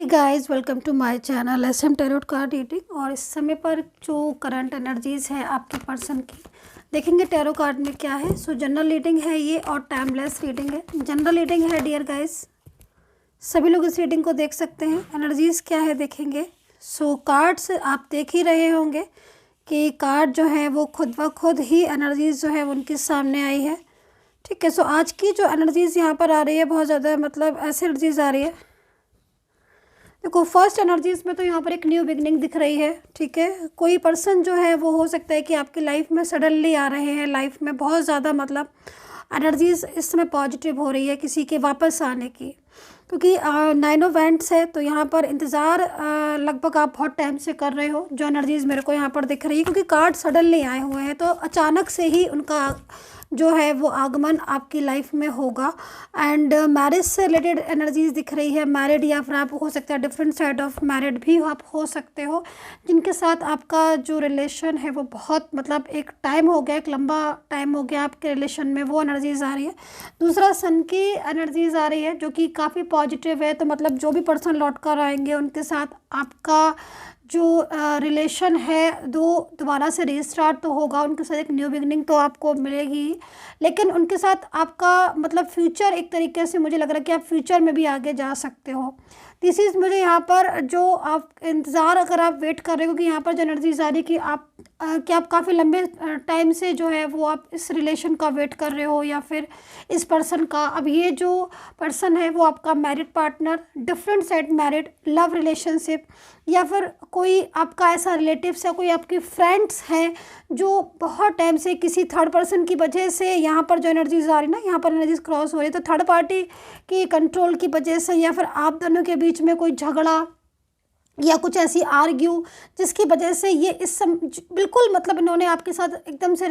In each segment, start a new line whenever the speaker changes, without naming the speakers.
Guys welcome to my channel SM tarot card reading. और इस समय पर जो करंट एनर्जीज है आपके पर्सन की देखेंगे टैरो कार्ड में क्या है। सो जनरल रीडिंग है ये और टाइमलेस रीडिंग है। जनरल रीडिंग है डियर गाइस, सभी लोग इस रीडिंग को देख सकते हैं। एनर्जीज क्या है देखेंगे। सो कार्ड्स आप देख ही रहे होंगे कि कार्ड जो है वो खुद ब खुद ही एनर्जीज जो है उनके सामने आई है। ठीक है, सो आज की जो एनर्जीज यहाँ पर आ रही है बहुत ज़्यादा मतलब ऐसी एनर्जीज आ रही है। देखो फर्स्ट एनर्जीज में तो यहाँ पर एक न्यू बिगनिंग दिख रही है। ठीक है, कोई पर्सन जो है वो हो सकता है कि आपकी लाइफ में सडनली आ रहे हैं। लाइफ में बहुत ज़्यादा मतलब एनर्जीज इस समय पॉजिटिव हो रही है किसी के वापस आने की, क्योंकि 9 ऑफ वैंड्स है। तो यहाँ पर इंतज़ार लगभग आप बहुत टाइम से कर रहे हो। जो एनर्जीज मेरे को यहाँ पर दिख रही है, क्योंकि कार्ड सडनली आए हुए हैं तो अचानक से ही उनका जो है वो आगमन आपकी लाइफ में होगा। एंड मैरिज से रिलेटेड एनर्जीज दिख रही है। मैरिड या फिर आप हो सकता है डिफरेंट साइड ऑफ मैरिड भी आप हो सकते हो, जिनके साथ आपका जो रिलेशन है वो बहुत मतलब एक टाइम हो गया, एक लंबा टाइम हो गया आपके रिलेशन में, वो एनर्जीज आ रही है। दूसरा सन की एनर्जीज आ रही है जो कि काफ़ी पॉजिटिव है। तो मतलब जो भी पर्सन लौट कर आएंगे उनके साथ आपका जो रिलेशन है दोबारा से रीस्टार्ट तो होगा। उनके साथ एक न्यू बिगनिंग तो आपको मिलेगी, लेकिन उनके साथ आपका मतलब फ्यूचर एक तरीके से मुझे लग रहा है कि आप फ्यूचर में भी आगे जा सकते हो। दिस इज़ मुझे यहाँ पर जो आप इंतज़ार अगर आप वेट कर रहे हो कि यहाँ पर जो एनर्जीज आ रही कि आप कि आप काफ़ी लंबे टाइम से जो है वो आप इस रिलेशन का वेट कर रहे हो या फिर इस पर्सन का। अब ये जो पर्सन है वो आपका married partner, different side married, love relationship, या फिर कोई आपका ऐसा रिलेटिव्स या कोई आपकी फ्रेंड्स हैं जो बहुत टाइम से किसी थर्ड पर्सन की वजह से यहाँ पर जो एनर्जीज आ रही है ना, यहाँ पर एनर्जीज क्रॉस हो रही है। तो थर्ड पार्टी की कंट्रोल की वजह से या फिर आप दोनों के बीच में कोई झगड़ा या कुछ ऐसी आर्ग्यू जिसकी वजह से ये बिल्कुल मतलब इन्होंने आपके साथ एकदम से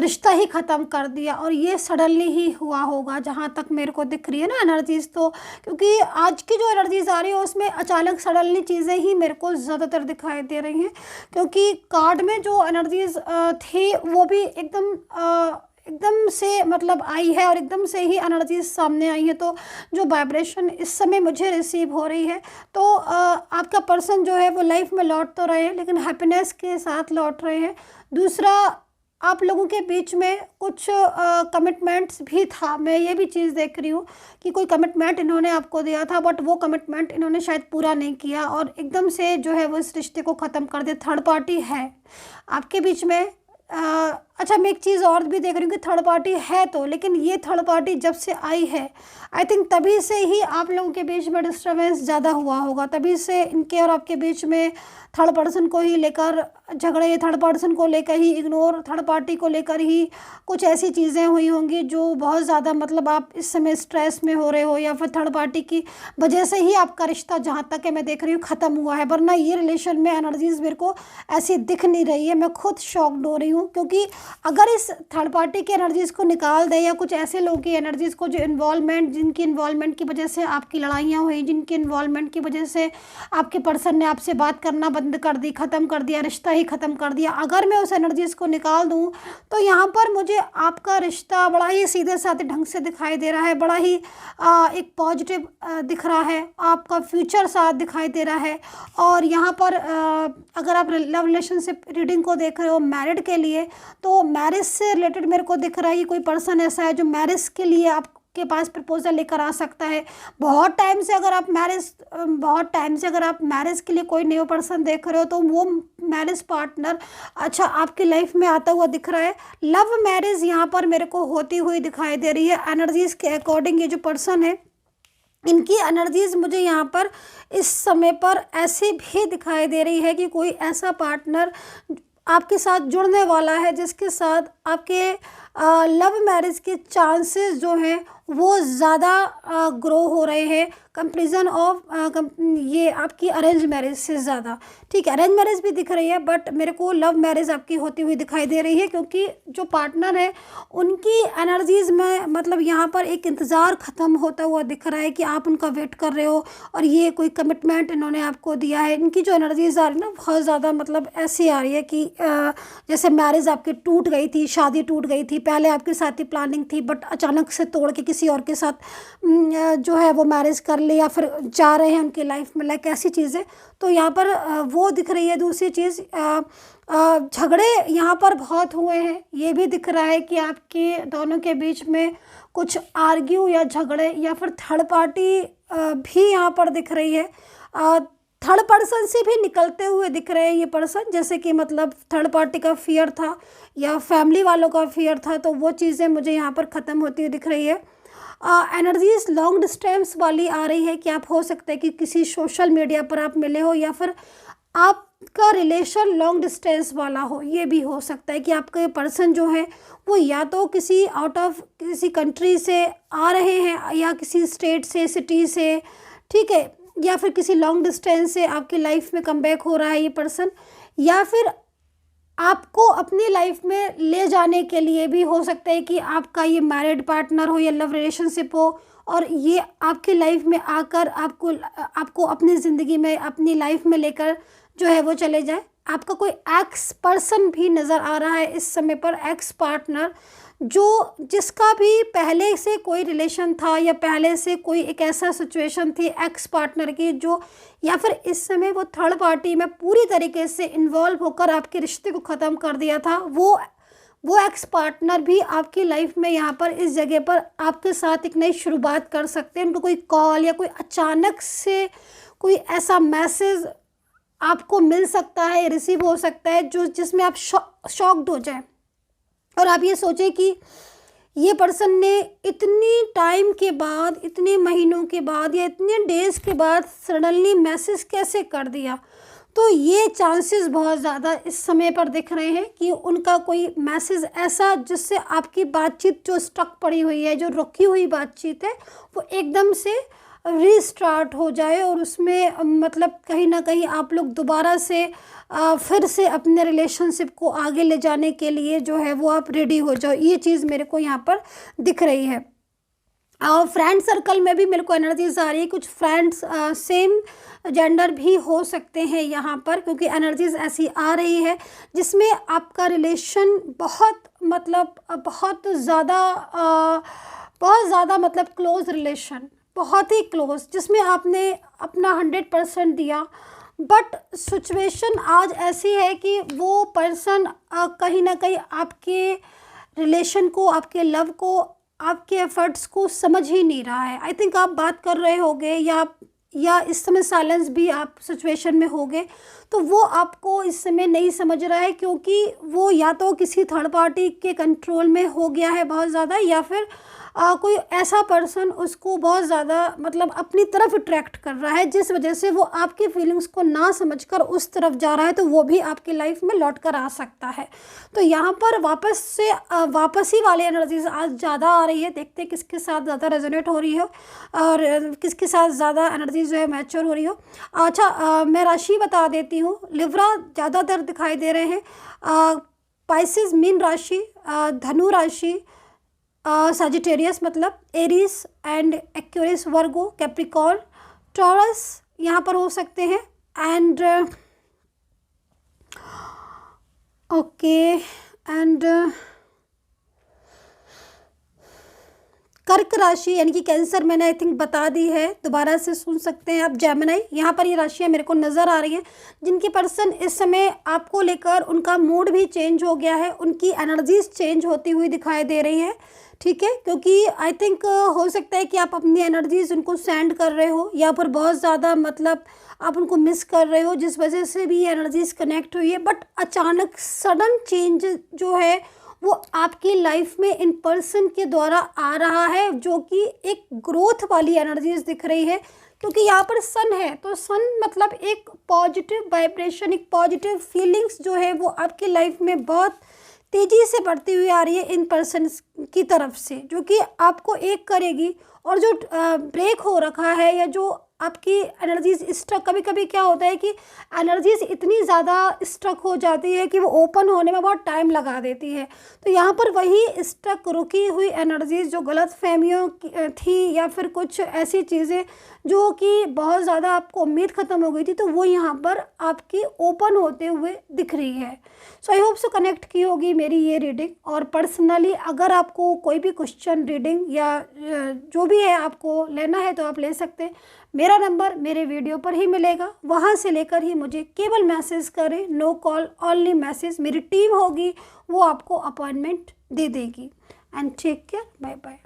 रिश्ता ही ख़त्म कर दिया। और ये सडनली ही हुआ होगा जहाँ तक मेरे को दिख रही है ना एनर्जीज। तो क्योंकि आज की जो एनर्जीज आ रही है उसमें अचानक सडनली चीज़ें ही मेरे को ज़्यादातर दिखाई दे रही हैं, क्योंकि कार्ड में जो एनर्जीज थी वो भी एकदम से मतलब आई है और एकदम से ही एनर्जीज सामने आई है। तो जो वाइब्रेशन इस समय मुझे रिसीव हो रही है, तो आपका पर्सन जो है वो लाइफ में लौट तो रहे हैं लेकिन हैप्पीनेस के साथ लौट रहे हैं। दूसरा, आप लोगों के बीच में कुछ कमिटमेंट्स भी था। मैं ये भी चीज़ देख रही हूँ कि कोई कमिटमेंट इन्होंने आपको दिया था बट वो कमिटमेंट इन्होंने शायद पूरा नहीं किया और एकदम से जो है वो इस रिश्ते को ख़त्म कर दिया। थर्ड पार्टी है आपके बीच में। अच्छा, मैं एक चीज़ और भी देख रही हूँ कि थर्ड पार्टी है तो, लेकिन ये थर्ड पार्टी जब से आई है आई थिंक तभी से ही आप लोगों के बीच में डिस्टर्बेंस ज़्यादा हुआ होगा। तभी से इनके और आपके बीच में थर्ड पर्सन को ही लेकर झगड़े, थर्ड पर्सन को लेकर ही इग्नोर, थर्ड पार्टी को लेकर ही कुछ ऐसी चीज़ें हुई होंगी जो बहुत ज़्यादा मतलब आप इस समय स्ट्रेस में हो रहे हो, या फिर थर्ड पार्टी की वजह से ही आपका रिश्ता जहाँ तक है मैं देख रही हूँ ख़त्म हुआ है। वरना ये रिलेशन में एनर्जीज मेरे को ऐसी दिख नहीं रही है। मैं खुद शॉक्ड हो रही हूँ, क्योंकि अगर इस थर्ड पार्टी की एनर्जीज को निकाल दे या कुछ ऐसे लोगों की एनर्जीज को जो जिनकी इन्वॉल्वमेंट की वजह से आपकी लड़ाइयाँ हुई, जिनकी इन्वॉल्वमेंट की वजह से आपके पर्सन ने आपसे बात करना बंद कर दी, ख़त्म कर दिया, रिश्ता ही ख़त्म कर दिया, अगर मैं उस एनर्जीज को निकाल दूँ तो यहाँ पर मुझे आपका रिश्ता बड़ा ही सीधे साधे ढंग से दिखाई दे रहा है। बड़ा ही एक पॉजिटिव दिख रहा है, आपका फ्यूचर साथ दिखाई दे रहा है। और यहाँ पर अगर आप लव रिलेशनशिप रीडिंग को देख रहे हो मैरिड के लिए, तो मैरिज से रिलेटेड मेरे को दिख रहा है कि कोई पर्सन ऐसा है जो मैरिज के लिए आपके पास प्रपोजल लेकर आ सकता है। बहुत टाइम से अगर आप मैरिज के लिए कोई न्यू पर्सन देख रहे हो तो वो मैरिज पार्टनर अच्छा आपकी लाइफ में आता हुआ दिख रहा है। लव मैरिज यहाँ पर मेरे को होती हुई दिखाई दे रही है। एनर्जीज के अकॉर्डिंग ये जो पर्सन है इनकी एनर्जीज मुझे यहाँ पर इस समय पर ऐसी भी दिखाई दे रही है कि कोई ऐसा पार्टनर आपके साथ जुड़ने वाला है जिसके साथ आपके लव मैरिज के चांसेस जो हैं वो ज़्यादा ग्रो हो रहे हैं कंपेरिजन ऑफ ये आपकी अरेंज मैरिज से ज़्यादा। ठीक है, अरेंज मैरिज भी दिख रही है बट मेरे को लव मैरिज आपकी होती हुई दिखाई दे रही है, क्योंकि जो पार्टनर है उनकी एनर्जीज़ में मतलब यहाँ पर एक इंतज़ार ख़त्म होता हुआ दिख रहा है कि आप उनका वेट कर रहे हो और ये कोई कमिटमेंट इन्होंने आपको दिया है। इनकी जो एनर्जीज़ आ रही है ना बहुत ज़्यादा मतलब ऐसी आ रही है कि जैसे मैरिज आपकी टूट गई थी, शादी टूट गई थी, पहले आपके साथ ही प्लानिंग थी बट अचानक से तोड़ के किसी और के साथ जो है वो मैरिज कर ले या फिर जा रहे हैं उनकी लाइफ में, लाइक ऐसी चीज़ें। तो यहाँ पर वो दिख रही है। दूसरी चीज़, झगड़े यहाँ पर बहुत हुए हैं, ये भी दिख रहा है कि आपके दोनों के बीच में कुछ आर्ग्यू या झगड़े या फिर थर्ड पार्टी भी यहाँ पर दिख रही है। थर्ड पर्सन से भी निकलते हुए दिख रहे हैं ये पर्सन, जैसे कि मतलब थर्ड पार्टी का फियर था या फैमिली वालों का फियर था, तो वो चीज़ें मुझे यहाँ पर ख़त्म होती हुई दिख रही है। एनर्जीज लॉन्ग डिस्टेंस वाली आ रही है कि आप हो सकता है कि किसी सोशल मीडिया पर आप मिले हो या फिर आपका रिलेशन लॉन्ग डिस्टेंस वाला हो। ये भी हो सकता है कि आपका ये पर्सन जो है वो या तो किसी आउट ऑफ किसी कंट्री से आ रहे हैं या किसी स्टेट से, सिटी से, ठीक है, या फिर किसी लॉन्ग डिस्टेंस से आपकी लाइफ में कमबैक हो रहा है ये पर्सन, या फिर आपको अपनी लाइफ में ले जाने के लिए भी हो सकता है कि आपका ये मैरिड पार्टनर हो या लव रिलेशनशिप हो और ये आपकी लाइफ में आकर आपको अपनी ज़िंदगी में, अपनी लाइफ में लेकर जो है वो चले जाए। आपका कोई एक्स पर्सन भी नज़र आ रहा है इस समय पर, एक्स पार्टनर, जो जिसका भी पहले से कोई रिलेशन था या पहले से कोई एक ऐसा सिचुएशन थी एक्स पार्टनर की जो, या फिर इस समय वो थर्ड पार्टी में पूरी तरीके से इन्वॉल्व होकर आपके रिश्ते को ख़त्म कर दिया था, वो एक्स पार्टनर भी आपकी लाइफ में यहाँ पर इस जगह पर आपके साथ एक नई शुरुआत कर सकते हैं। उनको कोई कॉल या कोई अचानक से कोई ऐसा मैसेज आपको मिल सकता है, रिसीव हो सकता है जो जिसमें आप शॉक्ड हो जाए और आप ये सोचें कि ये पर्सन ने इतनी टाइम के बाद, इतने महीनों के बाद या इतने डेज़ के बाद सडनली मैसेज कैसे कर दिया। तो ये चांसेस बहुत ज़्यादा इस समय पर दिख रहे हैं कि उनका कोई मैसेज ऐसा जिससे आपकी बातचीत जो स्टक पड़ी हुई है, जो रुकी हुई बातचीत है, वो एकदम से रीस्टार्ट हो जाए और उसमें मतलब कहीं ना कहीं आप लोग दोबारा से फिर से अपने रिलेशनशिप को आगे ले जाने के लिए जो है वो आप रेडी हो जाओ। ये चीज़ मेरे को यहाँ पर दिख रही है। और फ्रेंड सर्कल में भी मेरे को एनर्जीज आ रही है, कुछ फ्रेंड्स सेम जेंडर भी हो सकते हैं यहाँ पर, क्योंकि एनर्जीज ऐसी आ रही है जिसमें आपका रिलेशन बहुत ज़्यादा मतलब क्लोज रिलेशन, बहुत ही क्लोज, जिसमें आपने अपना 100% दिया, बट सिचुएशन आज ऐसी है कि वो पर्सन कहीं ना कहीं आपके रिलेशन को, आपके लव को, आपके एफर्ट्स को समझ ही नहीं रहा है। आई थिंक आप बात कर रहे होगे या इस समय साइलेंस भी आप सिचुएशन में होगे, तो वो आपको इस समय नहीं समझ रहा है क्योंकि वो या तो किसी थर्ड पार्टी के कंट्रोल में हो गया है बहुत ज़्यादा, या फिर कोई ऐसा पर्सन उसको बहुत ज़्यादा मतलब अपनी तरफ अट्रैक्ट कर रहा है, जिस वजह से वो आपकी फीलिंग्स को ना समझकर उस तरफ जा रहा है, तो वो भी आपकी लाइफ में लौट कर आ सकता है। तो यहाँ पर वापसी वाली एनर्जीज आज ज़्यादा आ रही है। देखते हैं किसके साथ ज़्यादा रेजोनेट हो रही हो और किसके साथ ज़्यादा एनर्जीज जो है मैच्योर हो रही हो। अच्छा, मैं राशि बता देती हूँ। लिब्रा ज़्यादातर दिखाई दे रहे हैं, पाइसेस मीन राशि, धनु राशि, सजिटेरियस मतलब Aries and Aquarius, Virgo, Capricorn, taurus यहाँ पर हो सकते हैं, एंड कर्क राशि यानी कि कैंसर मैंने आई थिंक बता दी है, दोबारा से सुन सकते हैं आप। जेमिनी, यहाँ पर ये राशियाँ मेरे को नज़र आ रही हैं जिनके पर्सन इस समय आपको लेकर उनका मूड भी चेंज हो गया है, उनकी एनर्जीज चेंज होती हुई दिखाई दे रही है, ठीक है, क्योंकि आई थिंक हो सकता है कि आप अपनी एनर्जीज उनको सेंड कर रहे हो या फिर बहुत ज़्यादा मतलब आप उनको मिस कर रहे हो, जिस वजह से भी ये एनर्जीज कनेक्ट हुई है। बट अचानक सडन चेंज जो है वो आपकी लाइफ में इन पर्सन के द्वारा आ रहा है, जो कि एक ग्रोथ वाली एनर्जीज दिख रही है, क्योंकि यहाँ पर सन है, तो सन मतलब एक पॉजिटिव वाइब्रेशन, एक पॉजिटिव फीलिंग्स जो है वो आपकी लाइफ में बहुत तेज़ी से बढ़ती हुई आ रही है इन पर्सन की तरफ से, जो कि आपको एक करेगी। और जो ब्रेक हो रखा है या जो आपकी एनर्जीज स्ट्रक, कभी कभी क्या होता है कि एनर्जीज इतनी ज़्यादा स्ट्रक हो जाती है कि वो ओपन होने में बहुत टाइम लगा देती है। तो यहाँ पर वही स्ट्रक रुकी हुई एनर्जीज जो गलत फहमियों थी या फिर कुछ ऐसी चीज़ें जो कि बहुत ज़्यादा आपको उम्मीद ख़त्म हो गई थी, तो वो यहाँ पर आपकी ओपन होते हुए दिख रही है। सो आई होप सो कनेक्ट की होगी मेरी ये रीडिंग। और पर्सनली अगर आपको कोई भी क्वेश्चन रीडिंग या जो भी है आपको लेना है तो आप ले सकते हैं। मेरा नंबर मेरे वीडियो पर ही मिलेगा, वहाँ से लेकर ही मुझे केवल मैसेज करें, नो कॉल ओनली मैसेज। मेरी टीम होगी वो आपको अपॉइंटमेंट दे देगी। And take care, bye bye.